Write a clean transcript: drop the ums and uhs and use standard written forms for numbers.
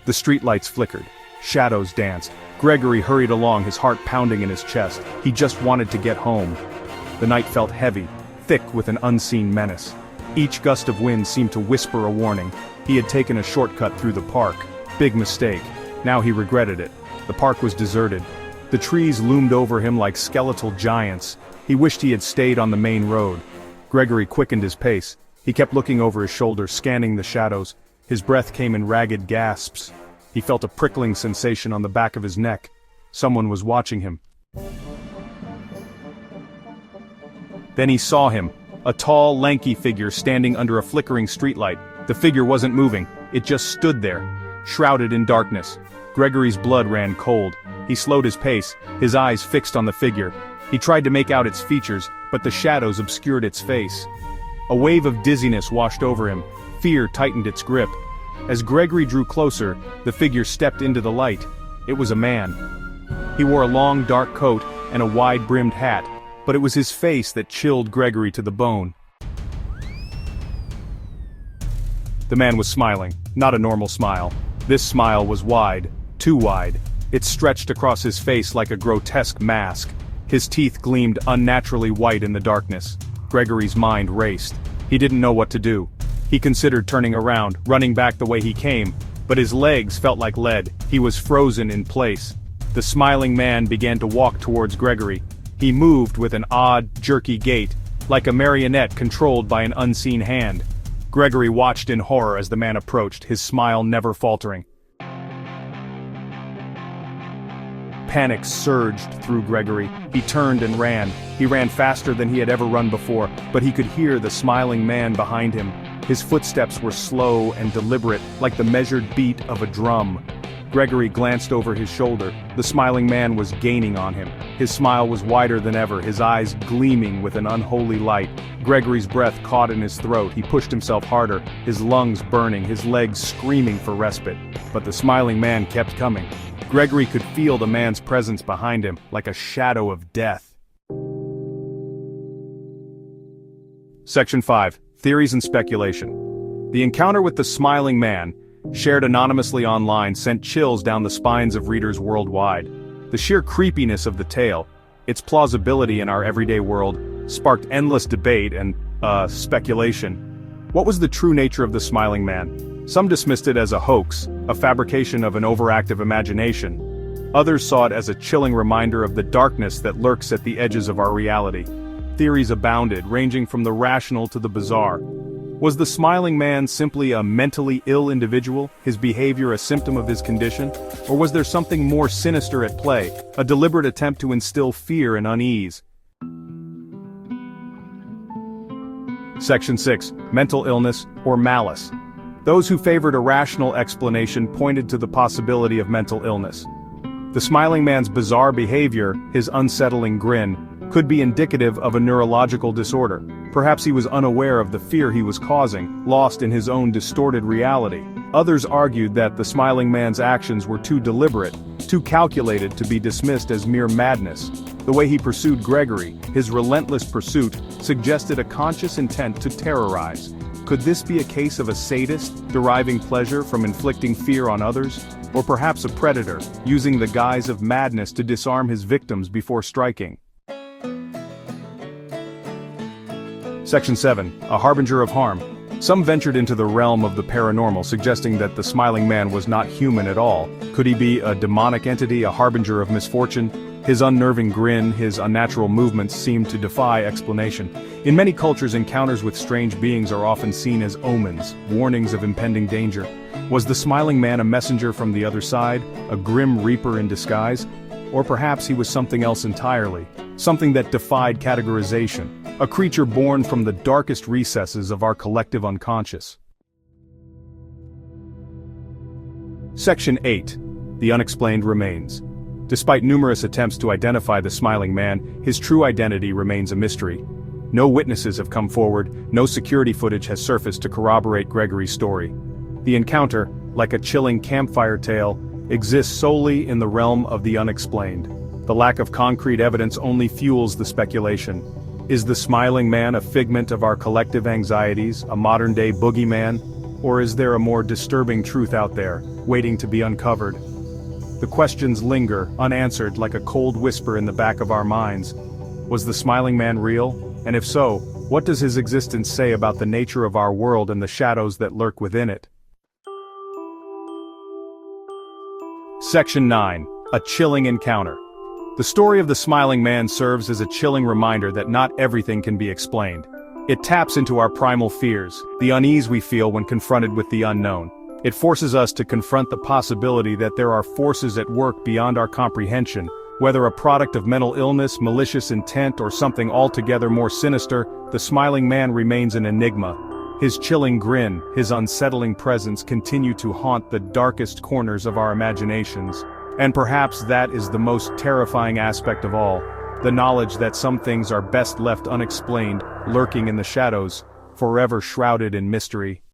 The streetlights flickered. Shadows danced. Gregory hurried along, his heart pounding in his chest. He just wanted to get home. The night felt heavy, thick with an unseen menace. Each gust of wind seemed to whisper a warning. He had taken a shortcut through the park. Big mistake. Now he regretted it. The park was deserted. The trees loomed over him like skeletal giants. He wished he had stayed on the main road. Gregory quickened his pace. He kept looking over his shoulder, scanning the shadows. His breath came in ragged gasps. He felt a prickling sensation on the back of his neck. Someone was watching him. Then he saw him, a tall, lanky figure standing under a flickering streetlight. The figure wasn't moving, it just stood there, shrouded in darkness. Gregory's blood ran cold. He slowed his pace, his eyes fixed on the figure. He tried to make out its features, but the shadows obscured its face. A wave of dizziness washed over him. Fear tightened its grip. As Gregory drew closer, the figure stepped into the light. It was a man. He wore a long dark coat and a wide-brimmed hat, but it was his face that chilled Gregory to the bone. The man was smiling, not a normal smile. This smile was wide, too wide. It stretched across his face like a grotesque mask. His teeth gleamed unnaturally white in the darkness. Gregory's mind raced. He didn't know what to do. He considered turning around, running back the way he came, but his legs felt like lead. He was frozen in place. The smiling man began to walk towards Gregory. He moved with an odd, jerky gait, like a marionette controlled by an unseen hand. Gregory watched in horror as the man approached, his smile never faltering. Panic surged through Gregory. He turned and ran. He ran faster than he had ever run before, but he could hear the smiling man behind him. His footsteps were slow and deliberate, like the measured beat of a drum. Gregory glanced over his shoulder. The smiling man was gaining on him. His smile was wider than ever, his eyes gleaming with an unholy light. Gregory's breath caught in his throat. He pushed himself harder, his lungs burning, his legs screaming for respite. But the smiling man kept coming. Gregory could feel the man's presence behind him, like a shadow of death. Section 5. Theories and Speculation. The encounter with the smiling man, shared anonymously online, sent chills down the spines of readers worldwide. The sheer creepiness of the tale, its plausibility in our everyday world, sparked endless debate and, speculation. What was the true nature of the smiling man? Some dismissed it as a hoax, a fabrication of an overactive imagination. Others saw it as a chilling reminder of the darkness that lurks at the edges of our reality. Theories abounded, ranging from the rational to the bizarre. Was the smiling man simply a mentally ill individual, his behavior a symptom of his condition? Or was there something more sinister at play, a deliberate attempt to instill fear and unease? Section 6. Mental illness or malice. Those who favored a rational explanation pointed to the possibility of mental illness. The smiling man's bizarre behavior, his unsettling grin, could be indicative of a neurological disorder. Perhaps he was unaware of the fear he was causing, lost in his own distorted reality. Others argued that the smiling man's actions were too deliberate, too calculated to be dismissed as mere madness. The way he pursued Gregory, his relentless pursuit, suggested a conscious intent to terrorize. Could this be a case of a sadist, deriving pleasure from inflicting fear on others? Or perhaps a predator, using the guise of madness to disarm his victims before striking? Section 7. A harbinger of harm. Some ventured into the realm of the paranormal, suggesting that the smiling man was not human at all. Could he be a demonic entity, a harbinger of misfortune? His unnerving grin, his unnatural movements seemed to defy explanation. In many cultures, encounters with strange beings are often seen as omens, warnings of impending danger. Was the smiling man a messenger from the other side, a grim reaper in disguise? Or perhaps he was something else entirely, something that defied categorization, a creature born from the darkest recesses of our collective unconscious. Section 8. The unexplained remains. Despite numerous attempts to identify the smiling man, his true identity remains a mystery. No witnesses have come forward, no security footage has surfaced to corroborate Gregory's story. The encounter, like a chilling campfire tale, exists solely in the realm of the unexplained. The lack of concrete evidence only fuels the speculation. Is the smiling man a figment of our collective anxieties, a modern-day boogeyman? Or is there a more disturbing truth out there, waiting to be uncovered? The questions linger, unanswered, like a cold whisper in the back of our minds. Was the smiling man real? And if so, what does his existence say about the nature of our world and the shadows that lurk within it? Section 9. A chilling encounter. The story of the smiling man serves as a chilling reminder that not everything can be explained. It taps into our primal fears, the unease we feel when confronted with the unknown. It forces us to confront the possibility that there are forces at work beyond our comprehension, whether a product of mental illness, malicious intent, or something altogether more sinister. The smiling man remains an enigma. His chilling grin, his unsettling presence continue to haunt the darkest corners of our imaginations. And perhaps that is the most terrifying aspect of all, the knowledge that some things are best left unexplained, lurking in the shadows, forever shrouded in mystery.